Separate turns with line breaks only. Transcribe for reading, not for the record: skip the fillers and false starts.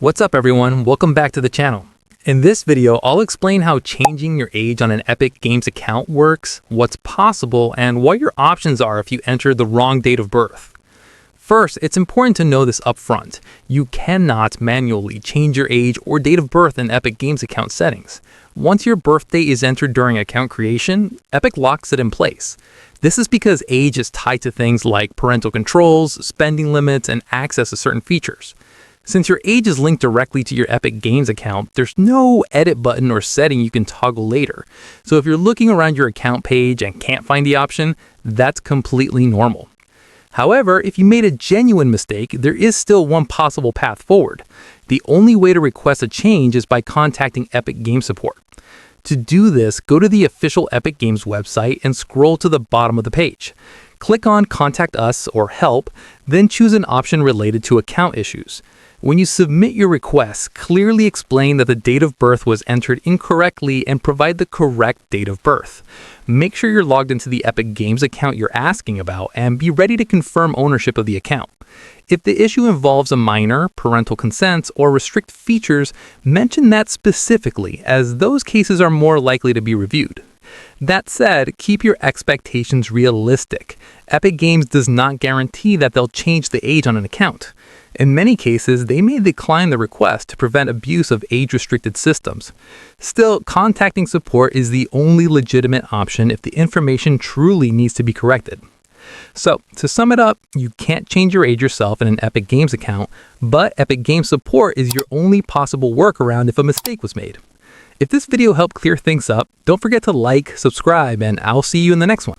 What's up everyone, welcome back to the channel. In this video, I'll explain how changing your age on an Epic Games account works, what's possible, and what your options are if you enter the wrong date of birth. First, it's important to know this up front. You cannot manually change your age or date of birth in Epic Games account settings. Once your birthday is entered during account creation, Epic locks it in place. This is because age is tied to things like parental controls, spending limits, and access to certain features. Since your age is linked directly to your Epic Games account, there's no edit button or setting you can toggle later. So if you're looking around your account page and can't find the option, that's completely normal. However, if you made a genuine mistake, there is still one possible path forward. The only way to request a change is by contacting Epic Games Support. To do this, go to the official Epic Games website and scroll to the bottom of the page. Click on Contact Us or Help, then choose an option related to account issues. When you submit your request, clearly explain that the date of birth was entered incorrectly and provide the correct date of birth. Make sure you're logged into the Epic Games account you're asking about and be ready to confirm ownership of the account. If the issue involves a minor, parental consents, or restrict features, mention that specifically, as those cases are more likely to be reviewed. That said, keep your expectations realistic. Epic Games does not guarantee that they'll change the age on an account. In many cases, they may decline the request to prevent abuse of age-restricted systems. Still, contacting support is the only legitimate option if the information truly needs to be corrected. So, to sum it up, you can't change your age yourself in an Epic Games account, but Epic Games Support is your only possible workaround if a mistake was made. If this video helped clear things up, don't forget to like, subscribe, and I'll see you in the next one.